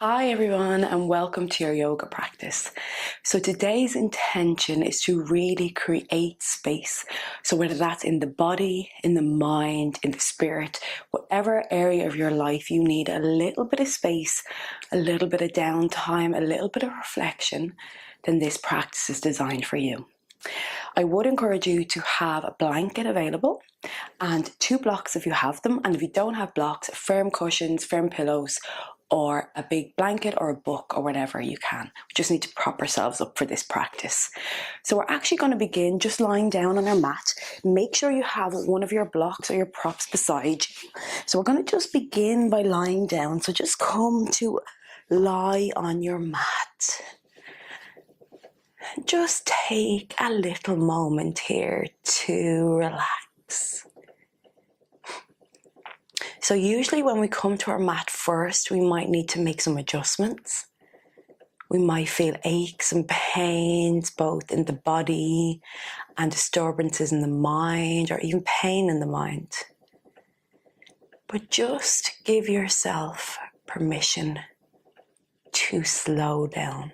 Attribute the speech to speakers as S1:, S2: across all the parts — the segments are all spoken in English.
S1: Hi everyone and welcome to your yoga practice. So today's intention is to really create space. So whether that's in the body, in the mind, in the spirit, whatever area of your life you need a little bit of space, a little bit of downtime, a little bit of reflection, then this practice is designed for you. I would encourage you to have a blanket available and 2 blocks if you have them, and if you don't have blocks, firm cushions, firm pillows, or a big blanket or a book or whatever you can. We just need to prop ourselves up for this practice. So we're actually going to begin just lying down on our mat. Make sure you have one of your blocks or your props beside you. So we're going to just begin by lying down. So just come to lie on your mat. Just take a little moment here to relax. So usually when we come to our mat first, we might need to make some adjustments. We might feel aches and pains both in the body and disturbances in the mind, or even pain in the mind. But just give yourself permission to slow down,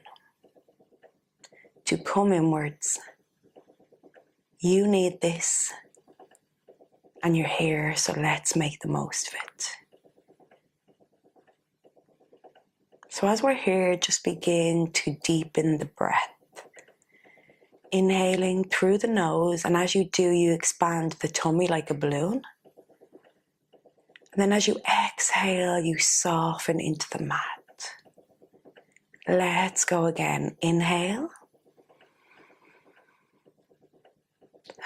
S1: to come inwards. You need this. And you're here, so let's make the most of it. So as we're here, just begin to deepen the breath. Inhaling through the nose, and as you do, you expand the tummy like a balloon. And then as you exhale, you soften into the mat. Let's go again. Inhale.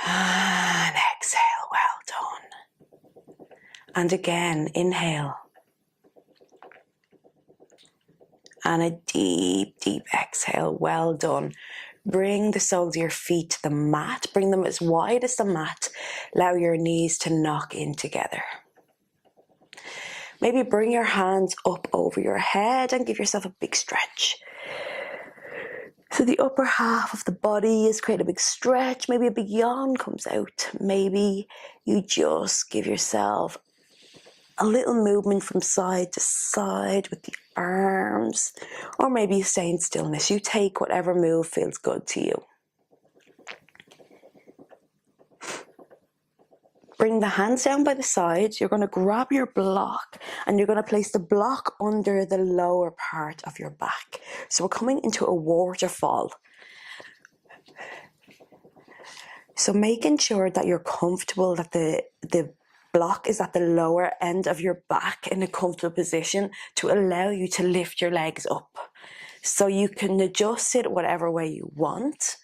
S1: And exhale. Well done. And again, inhale. And a deep, deep exhale. Well done. Bring the soles of your feet to the mat. Bring them as wide as the mat. Allow your knees to knock in together. Maybe bring your hands up over your head and give yourself a big stretch. So the upper half of the body is create a big stretch. Maybe a big yawn comes out. Maybe you just give yourself a little movement from side to side with the arms, or maybe you stay in stillness. You take whatever move feels good to you. Bring the hands down by the sides. You're going to grab your block and you're going to place the block under the lower part of your back. So we're coming into a waterfall. So making sure that you're comfortable, that the block is at the lower end of your back in a comfortable position to allow you to lift your legs up. So you can adjust it whatever way you want.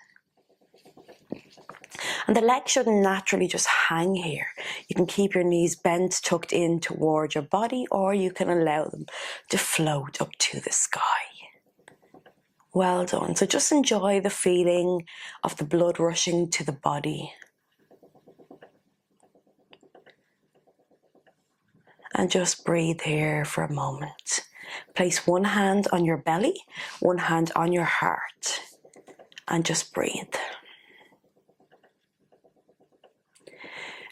S1: And the legs shouldn't naturally just hang here. You can keep your knees bent, tucked in towards your body, or you can allow them to float up to the sky. Well done. So just enjoy the feeling of the blood rushing to the body. And just breathe here for a moment. Place one hand on your belly, one hand on your heart, and just breathe.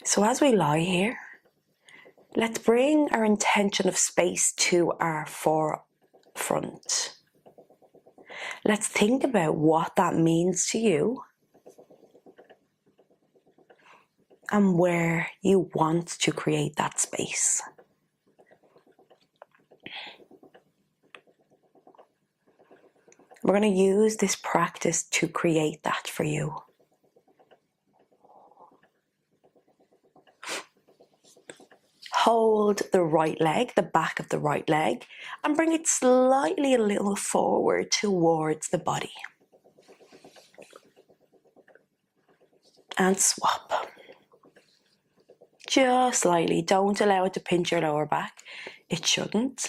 S1: So as we lie here, let's bring our intention of space to our forefront. Let's think about what that means to you and where you want to create that space. We're going to use this practice to create that for you. Hold the right leg, the back of the right leg, and bring it slightly a little forward towards the body. And swap. Just slightly. Don't allow it to pinch your lower back. It shouldn't.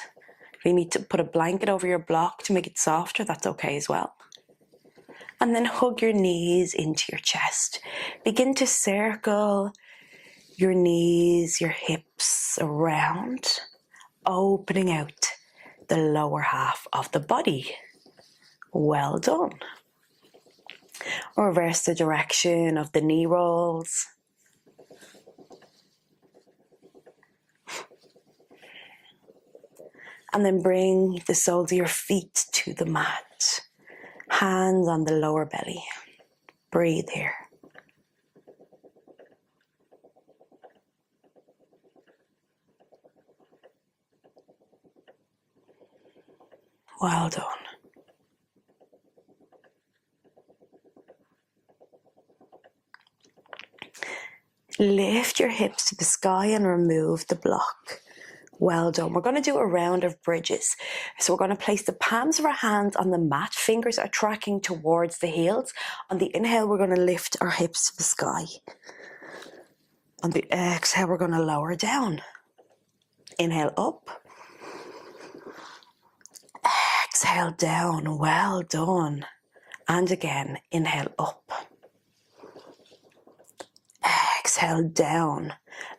S1: If you need to put a blanket over your block to make it softer, that's okay as well. And then hug your knees into your chest. Begin to circle your knees, your hips around, opening out the lower half of the body. Well done. Reverse the direction of the knee rolls. And then bring the soles of your feet to the mat. Hands on the lower belly. Breathe here. Well done. Lift your hips to the sky and remove the block. Well done. We're going to do a round of bridges. So we're going to place the palms of our hands on the mat. Fingers are tracking towards the heels. On the inhale, we're going to lift our hips to the sky. On the exhale, we're going to lower down. Inhale up. Exhale down. Well done. And again, inhale up. Exhale down.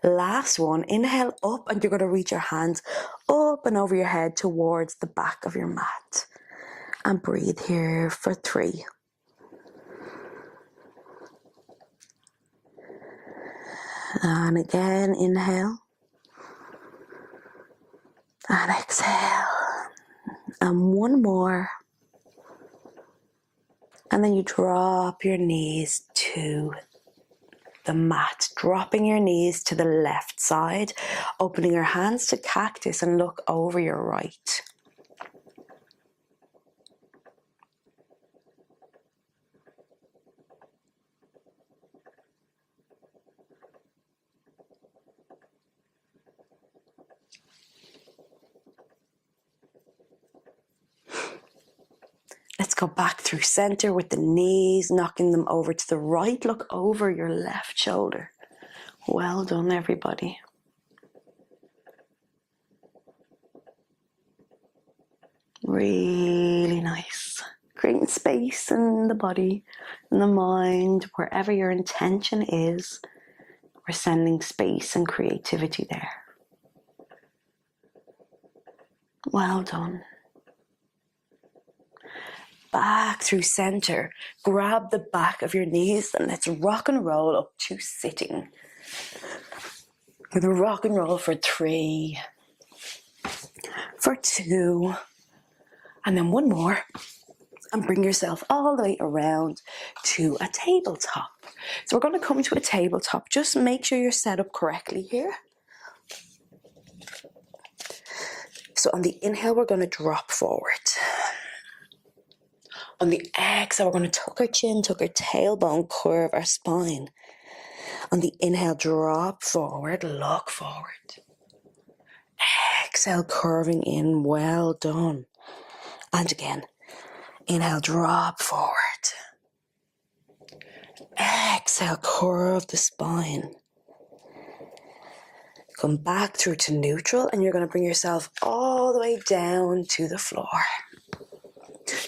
S1: Last one, inhale up, and you're going to reach your hands up and over your head towards the back of your mat. And breathe here for 3. And again, inhale. And exhale. And one more. And then you drop your knees to the mat, dropping your knees to the left side, opening your hands to cactus and look over your right. Let's go back through center with the knees, knocking them over to the right. Look over your left shoulder. Well done, everybody. Really nice. Creating space in the body, in the mind, wherever your intention is. We're sending space and creativity there. Well done. Back through center. Grab the back of your knees and let's rock and roll up to sitting. We're going to rock and roll for 3, for 2, and then one more. And bring yourself all the way around to a tabletop. So we're going to come to a tabletop. Just make sure you're set up correctly here. So on the inhale, we're going to drop forward. On the exhale, we're going to tuck our chin, tuck our tailbone, curve our spine. On the inhale, drop forward, look forward. Exhale, curving in, well done. And again, inhale, drop forward. Exhale, curve the spine. Come back through to neutral and you're going to bring yourself all the way down to the floor.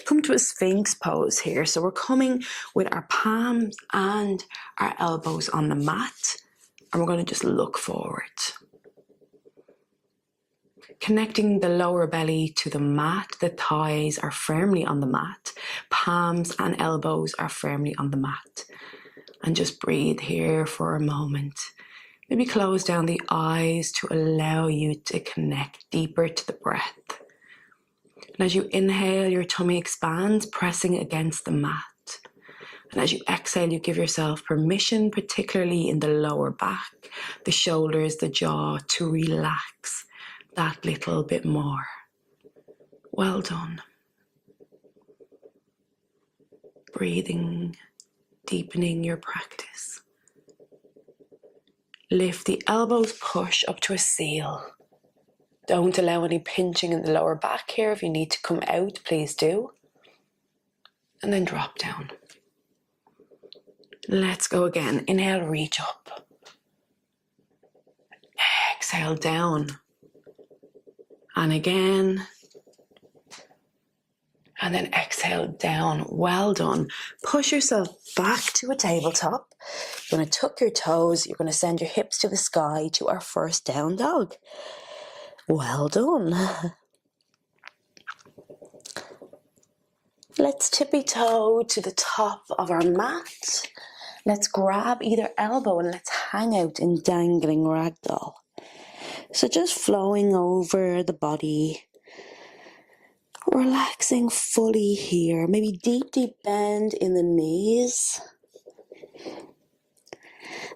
S1: Come to a Sphinx pose here. So we're coming with our palms and our elbows on the mat and we're going to just look forward. Connecting the lower belly to the mat, the thighs are firmly on the mat, palms and elbows are firmly on the mat. And just breathe here for a moment. Maybe close down the eyes to allow you to connect deeper to the breath. And as you inhale, your tummy expands, pressing against the mat. And as you exhale, you give yourself permission, particularly in the lower back, the shoulders, the jaw, to relax that little bit more. Well done. Breathing, deepening your practice. Lift the elbows, push up to a seal. Don't allow any pinching in the lower back here. If you need to come out, please do. And then drop down. Let's go again. Inhale, reach up. Exhale, down. And again. And then exhale, down. Well done. Push yourself back to a tabletop. You're going to tuck your toes. You're going to send your hips to the sky to our first down dog. Well done. Let's tippy toe to the top of our mat. Let's grab either elbow and let's hang out in dangling ragdoll. So just flowing over the body, Relaxing fully here. Maybe deep, deep bend in the knees.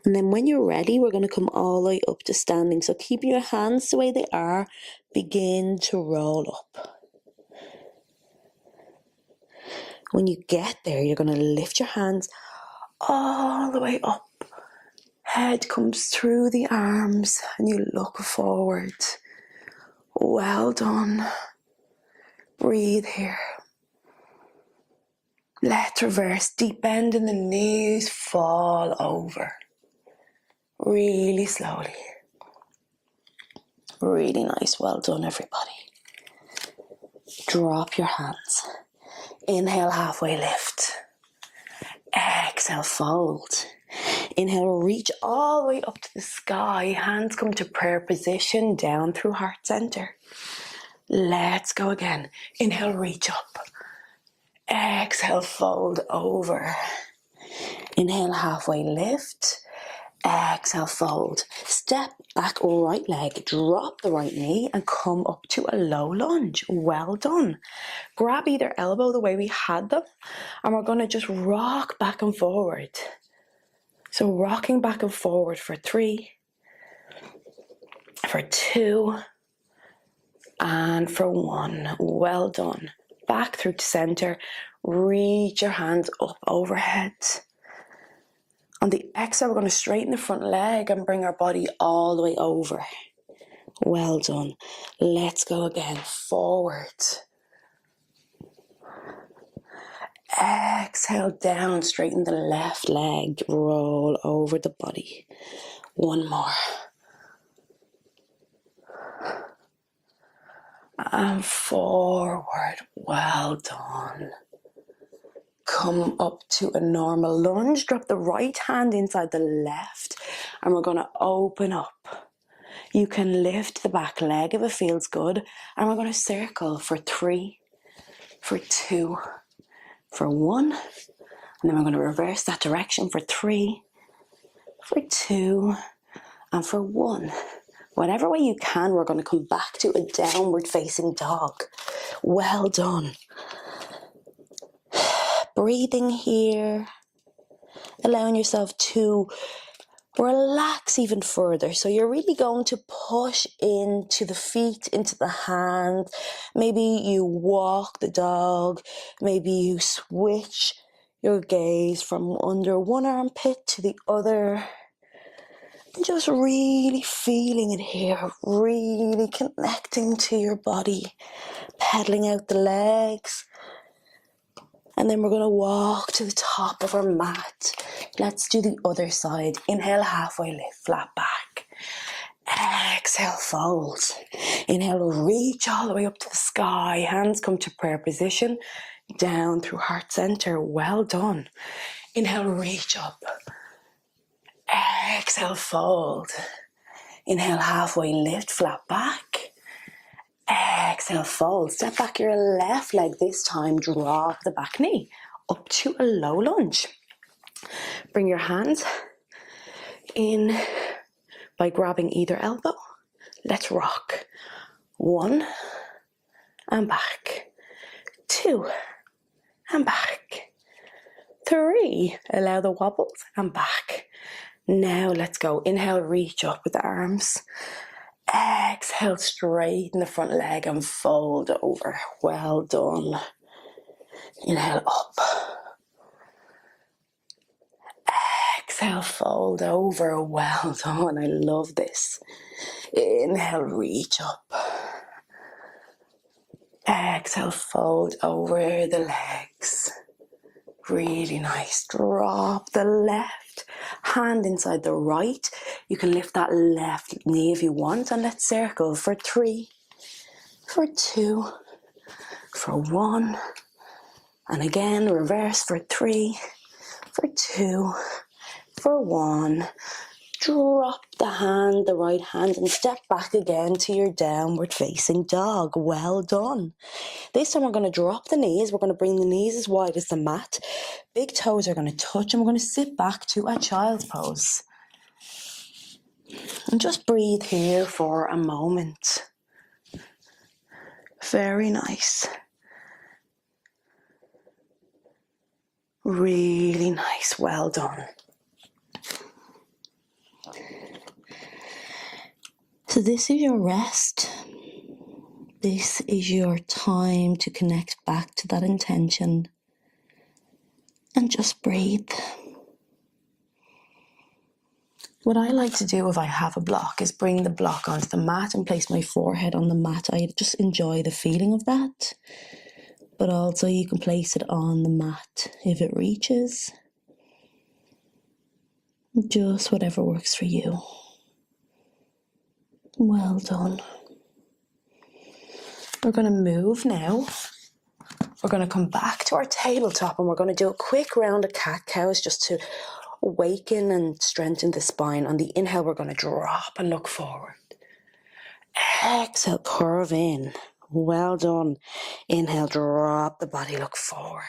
S1: And then when you're ready, we're going to come all the way up to standing. So keep your hands the way they are. Begin to roll up. When you get there, you're going to lift your hands all the way up. Head comes through the arms and you look forward. Well done. Breathe here. Let's reverse. Deep bend in the knees. Fall over. Really slowly. Really nice. Well done, everybody. Drop your hands. Inhale, halfway lift. Exhale, fold. Inhale, reach all the way up to the sky. Hands come to prayer position, down through heart center. Let's go again. Inhale, reach up. Exhale, fold over. Inhale, halfway lift. Exhale, fold. Step back, right leg. Drop the right knee and come up to a low lunge. Well done. Grab either elbow the way we had them. And we're going to just rock back and forward. So rocking back and forward for 3, for 2, and for 1. Well done. Back through to center. Reach your hands up overhead. On the exhale, we're going to straighten the front leg and bring our body all the way over. Well done. Let's go again. Forward. Exhale down. Straighten the left leg. Roll over the body. 1 more. And forward. Well done. Come up to a normal lunge. Drop the right hand inside the left. And we're going to open up. You can lift the back leg if it feels good. And we're going to circle for 3, for 2, for 1. And then we're going to reverse that direction for 3, for 2, and for 1. Whatever way you can, we're going to come back to a downward facing dog. Well done. Breathing here. Allowing yourself to relax even further. So you're really going to push into the feet, into the hands. Maybe you walk the dog. Maybe you switch your gaze from under one armpit to the other. And just really feeling it here. Really connecting to your body. Pedaling out the legs. And then we're going to walk to the top of our mat. Let's do the other side. Inhale, halfway lift, flat back. Exhale, fold. Inhale, reach all the way up to the sky. Hands come to prayer position. Down through heart center. Well done. Inhale, reach up. Exhale, fold. Inhale, halfway lift, flat back. Exhale, fold. Step back your left leg this time. Drop the back knee up to a low lunge. Bring your hands in by grabbing either elbow. Let's rock. 1 and back. 2 and back. 3. Allow the wobbles and back. Now let's go. Inhale, reach up with the arms. Exhale, straighten the front leg and fold over. Well done. Inhale, up. Exhale, fold over. Well done. I love this. Inhale, reach up. Exhale, fold over the legs. Really nice. Drop the left hand inside the right. You can lift that left knee if you want. And let's circle for 3, for 2, for 1. And again, reverse for 3, for 2, for 1. Drop the right hand, and step back again to your downward facing dog. Well done. This time we're going to drop the knees. We're going to bring the knees as wide as the mat. Big toes are going to touch, and we're going to sit back to a child's pose. And just breathe here for a moment. Very nice. Really nice, well done. So this is your rest. This is your time to connect back to that intention and just breathe. What I like to do if I have a block is bring the block onto the mat and place my forehead on the mat. I just enjoy the feeling of that. But also you can place it on the mat if it reaches. Just whatever works for you. Well done. We're going to move now. We're going to come back to our tabletop and we're going to do a quick round of cat-cows just to awaken and strengthen the spine. On the inhale, we're going to drop and look forward. Exhale, curve in. Well done. Inhale, drop the body, look forward.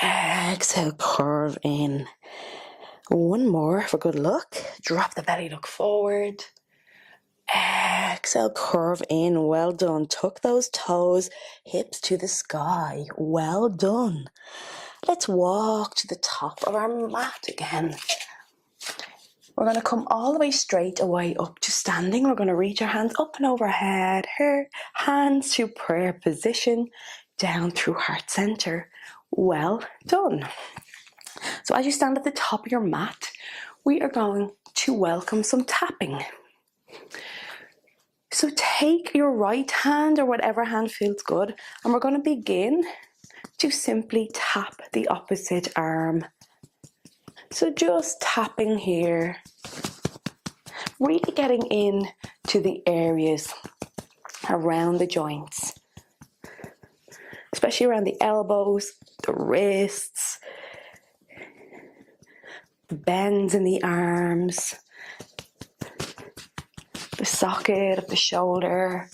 S1: Exhale, curve in. One more for good luck. Drop the belly, look forward. Exhale, curve in. Well done. Tuck those toes, hips to the sky. Well done. Let's walk to the top of our mat again. We're going to come all the way straight away up to standing. We're going to reach our hands up and overhead. Hands to prayer position, down through heart center. Well done. So as you stand at the top of your mat, we are going to welcome some tapping. So take your right hand or whatever hand feels good, and we're going to begin to simply tap the opposite arm. So just tapping here, really getting in to the areas around the joints, especially around the elbows, the wrists, the bends in the arms, the socket of the shoulder,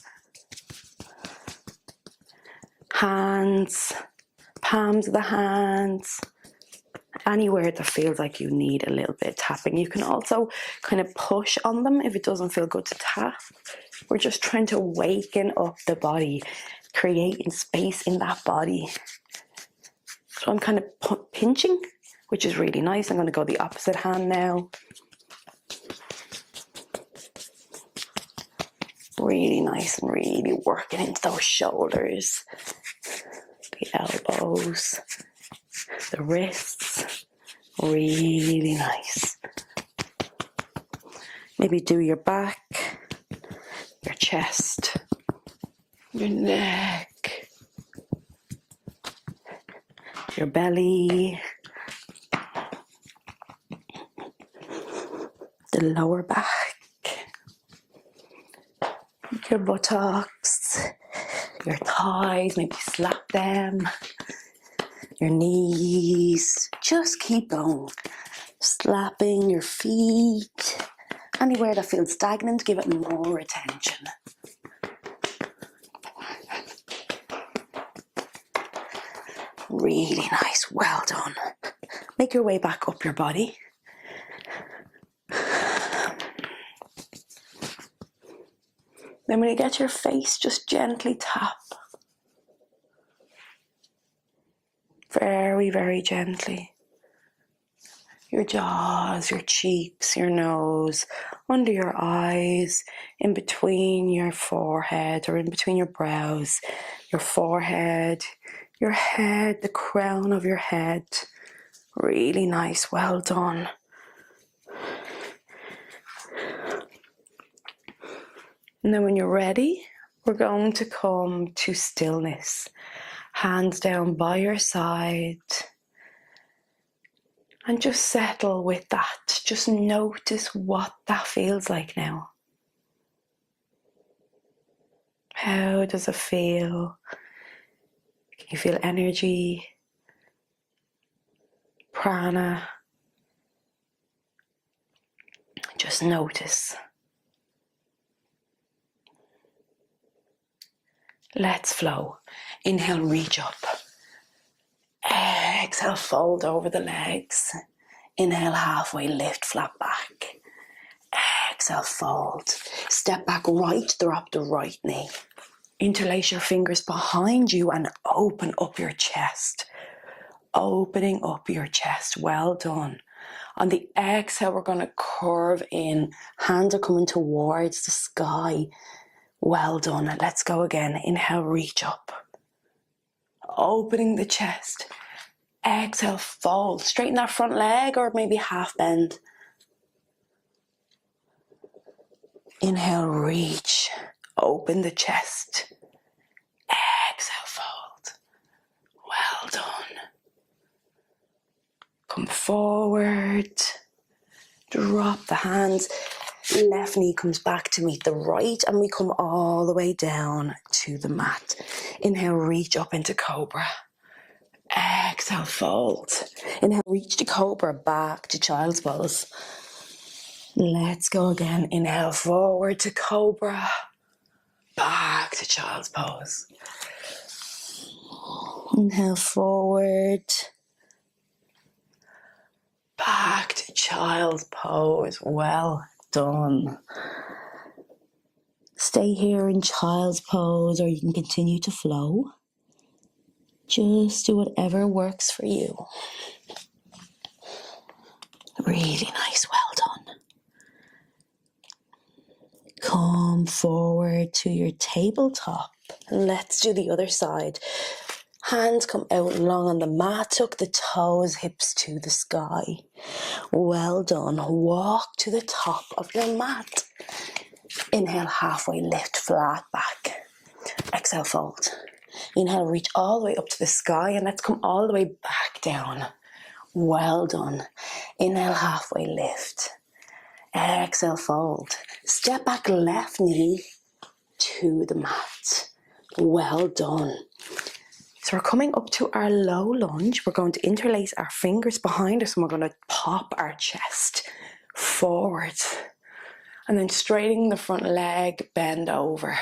S1: hands, palms of the hands, anywhere that feels like you need a little bit of tapping. You can also kind of push on them if it doesn't feel good to tap. We're just trying to waken up the body, creating space in that body. So I'm kind of pinching, which is really nice. I'm going to go the opposite hand now. Really nice and really working into those shoulders, the elbows, the wrists. Really nice. Maybe do your back, your chest, your neck, your belly, the lower back, your buttocks, your thighs, maybe slap them, your knees. Just keep going. Slapping your feet. Anywhere that feels stagnant, give it more attention. Really nice, well done. Make your way back up your body. Then when you get to your face, just gently tap. Very, very gently. Your jaws, your cheeks, your nose, under your eyes, in between your forehead or in between your brows, your forehead, your head, the crown of your head. Really nice, well done. And then when you're ready, we're going to come to stillness. Hands down by your side. And just settle with that. Just notice what that feels like now. How does it feel? Can you feel energy? Prana? Just notice. Let's flow. Inhale, reach up. Exhale, fold over the legs. Inhale, halfway lift, flat back. Exhale, fold. Step back right, drop the right knee. Interlace your fingers behind you and open up your chest. opening up your chest. Well done. On the exhale, we're going to curve in. Hands are coming towards the sky. Well done. Let's go again. Inhale, reach up. Opening the chest. Exhale, fold. Straighten that front leg or maybe half bend. Inhale, reach. Open the chest. Exhale, fold. Well done. Come forward. Drop the hands. Left knee comes back to meet the right and we come all the way down to the mat. Inhale, reach up into cobra. Exhale, fold. Inhale, reach to cobra, back to child's pose. Let's go again. Inhale, forward to cobra, back to child's pose. Inhale, forward, back to child's pose. Well done. Stay here in child's pose or you can continue to flow. Just do whatever works for you. Really nice, well done. Come forward to your tabletop. Let's do the other side. Hands come out long on the mat, tuck the toes, hips to the sky. Well done. Walk to the top of your mat. Inhale, halfway lift, flat back. Exhale, fold. Inhale, reach all the way up to the sky and let's come all the way back down. Well done. Inhale, halfway lift. Exhale, fold. Step back, left knee to the mat. Well done. So we're coming up to our low lunge. We're going to interlace our fingers behind us and we're going to pop our chest forward. And then straightening the front leg, bend over.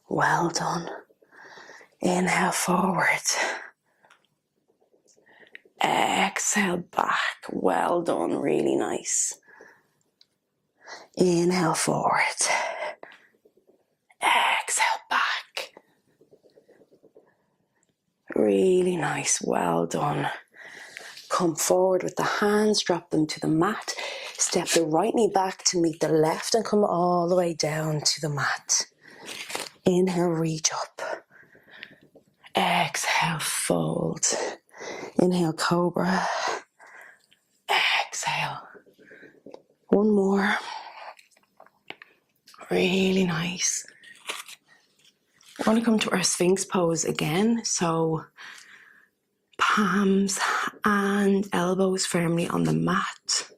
S1: Well done. Inhale, forward. Exhale, back. Well done, really nice. Inhale, forward. Exhale, back. Really nice, well done. Come forward with the hands, drop them to the mat. Step the right knee back to meet the left and come all the way down to the mat. Inhale, reach up. Exhale, fold. Inhale, cobra. Exhale. One more. Really nice. We're going to come to our Sphinx pose again. So palms and elbows firmly on the mat.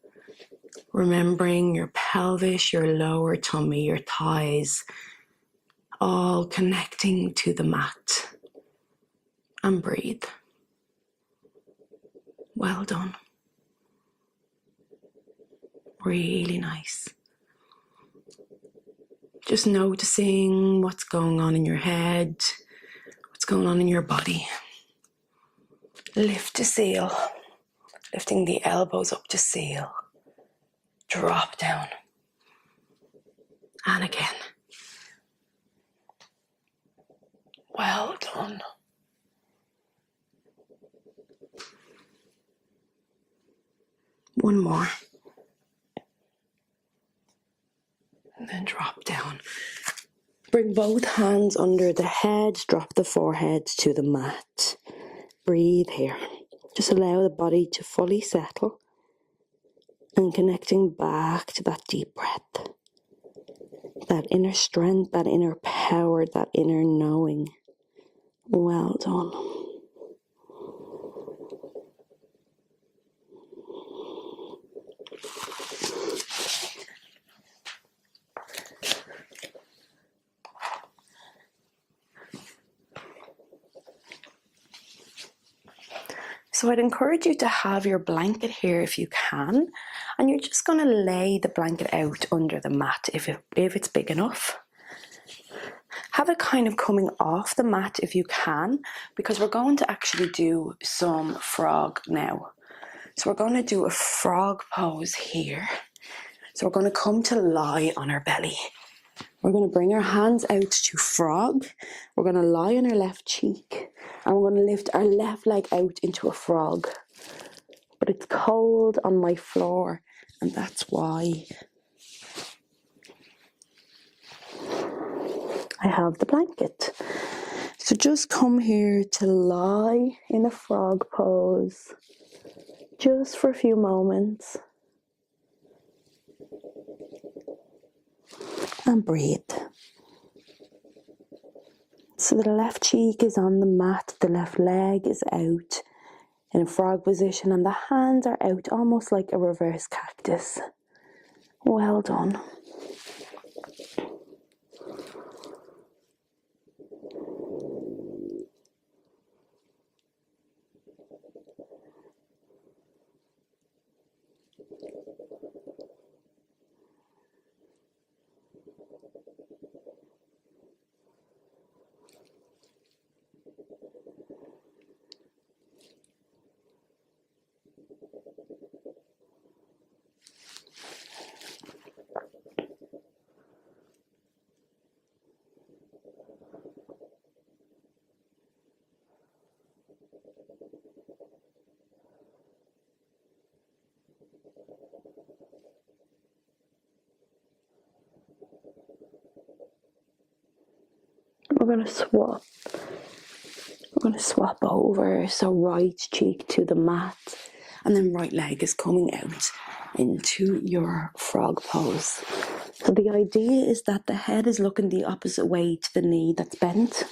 S1: Remembering your pelvis, your lower tummy, your thighs, all connecting to the mat. And breathe. Well done. Really nice. Just noticing what's going on in your head, what's going on in your body. Lift to seal. Lifting the elbows up to seal. Drop down. And again. Well done. One more. And then drop down. Bring both hands under the head, drop the forehead to the mat. Breathe here. Just allow the body to fully settle and connecting back to that deep breath. That inner strength, that inner power, that inner knowing. Well done. So I'd encourage you to have your blanket here if you can, and you're just going to lay the blanket out under the mat if it's big enough. Have it kind of coming off the mat if you can, because we're going to actually do some frog now. So we're going to do a frog pose here. So we're going to come to lie on our belly. We're going to bring our hands out to frog. We're going to lie on our left cheek, and we're going to lift our left leg out into a frog. But it's cold on my floor, and that's why I have the blanket. So just come here to lie in a frog pose, just for a few moments. And breathe. So the left cheek is on the mat, the left leg is out in a frog position, and the hands are out almost like a reverse cactus. Well done. We're going to swap. We're going to swap over. So right cheek to the mat, and then right leg is coming out into your frog pose. So the idea is that the head is looking the opposite way to the knee that's bent.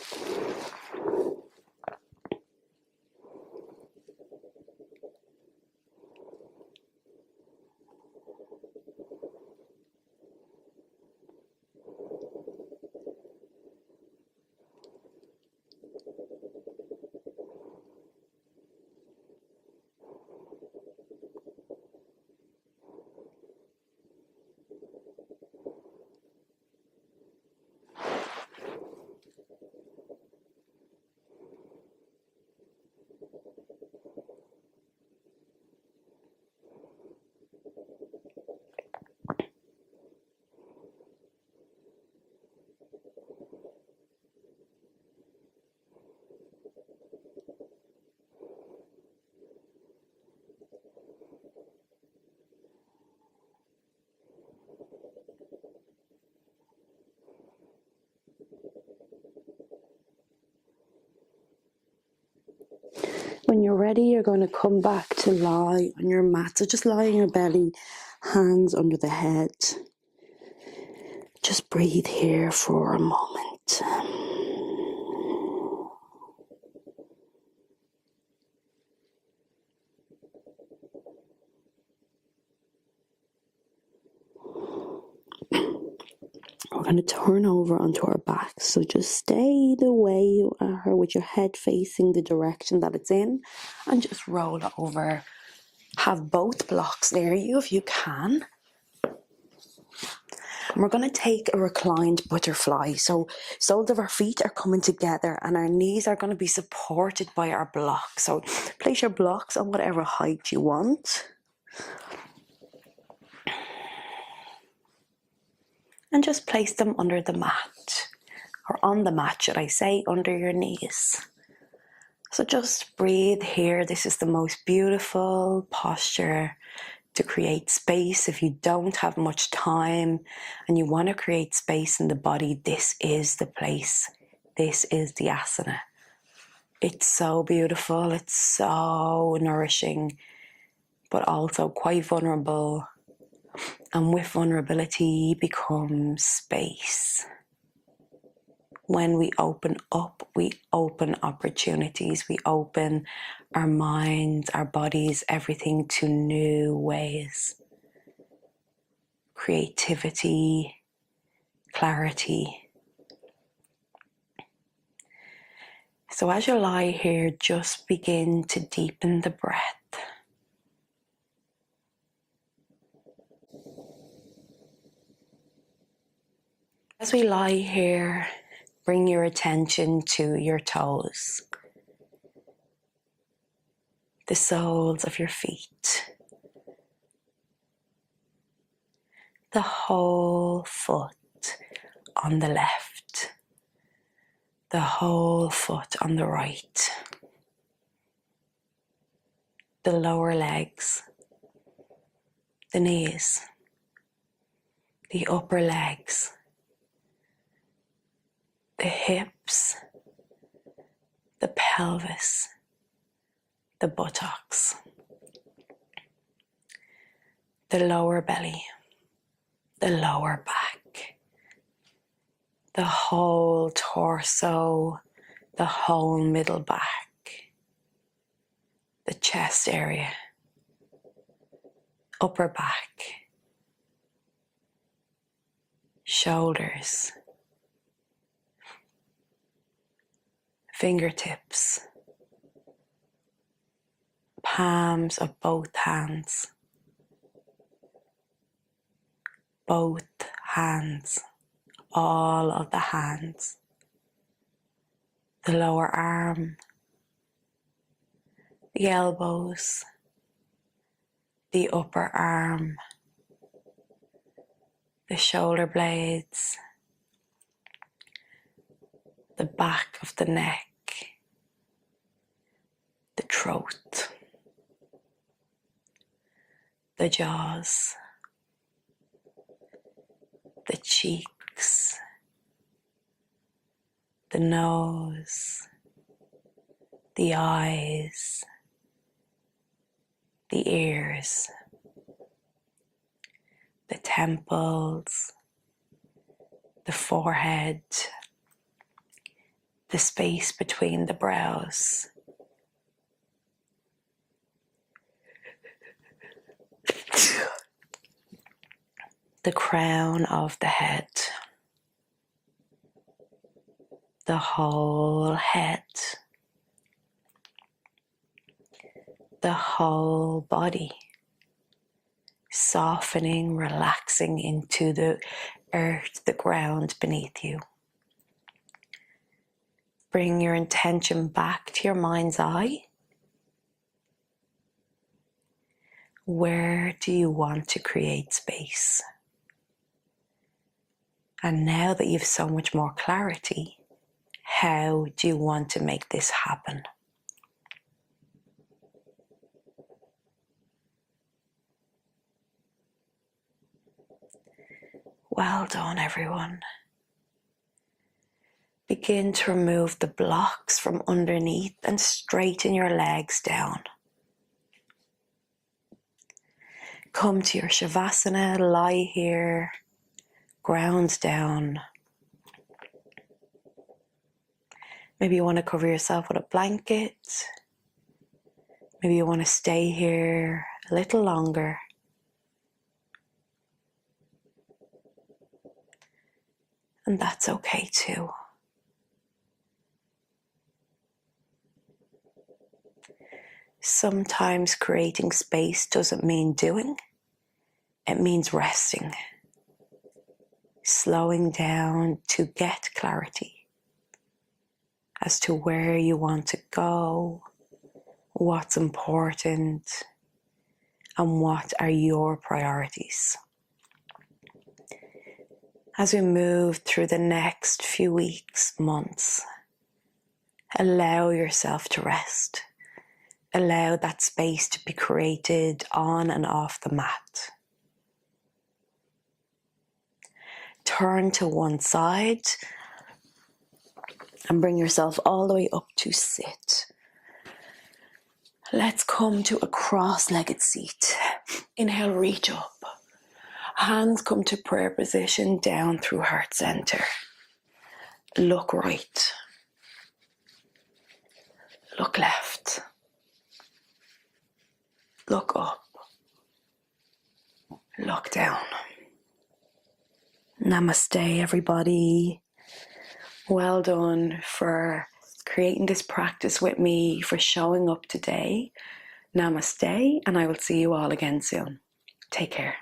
S1: When you're ready, you're going to come back to lie on your mat. So just lie on your belly, hands under the head. Just breathe here for a moment. We're going to turn over onto our back. So just stay the way you are with your head facing the direction that it's in, and just roll over. Have both blocks near you if you can. And we're going to take a reclined butterfly. So soles of our feet are coming together and our knees are going to be supported by our blocks. So place your blocks on whatever height you want. And just place them under the mat, or on the mat, should I say, under your knees. So just breathe here. This is the most beautiful posture to create space. If you don't have much time and you want to create space in the body, this is the place. This is the asana. It's so beautiful. It's so nourishing, but also quite vulnerable. And with vulnerability becomes space. When we open up, we open opportunities. We open our minds, our bodies, everything to new ways. Creativity, clarity. So as you lie here, just begin to deepen the breath. As we lie here, bring your attention to your toes, the soles of your feet, the whole foot, on the left, the whole foot on the right, the lower legs, the knees, the upper legs, the hips, the pelvis, the buttocks, the lower belly, the lower back, the whole torso, the whole middle back, the chest area, upper back, shoulders, fingertips, palms of both hands, all of the hands, the lower arm, the elbows, the upper arm, the shoulder blades, the back of the neck, the throat, the jaws, the cheeks, the nose, the eyes, the ears, the temples, the forehead, the space between the brows, the crown of the head, the whole head, the whole body, softening, relaxing into the earth, the ground beneath you. Bring your intention back to your mind's eye. Where do you want to create space? And now that you have so much more clarity, how do you want to make this happen? Well done, everyone. Begin to remove the blocks from underneath and straighten your legs down. Come to your Shavasana, lie here, ground down. Maybe you want to cover yourself with a blanket. Maybe you want to stay here a little longer. And that's okay too. Sometimes creating space doesn't mean doing. It means resting. Slowing down to get clarity as to where you want to go, what's important, and what are your priorities. As we move through the next few weeks, months, allow yourself to rest. Allow that space to be created on and off the mat. Turn to one side and bring yourself all the way up to sit. Let's come to a cross-legged seat. Inhale, reach up. Hands come to prayer position down through heart center. Look right. Look left. Look up. Look down. Namaste, everybody. Well done for creating this practice with me, for showing up today. Namaste, and I will see you all again soon. Take care.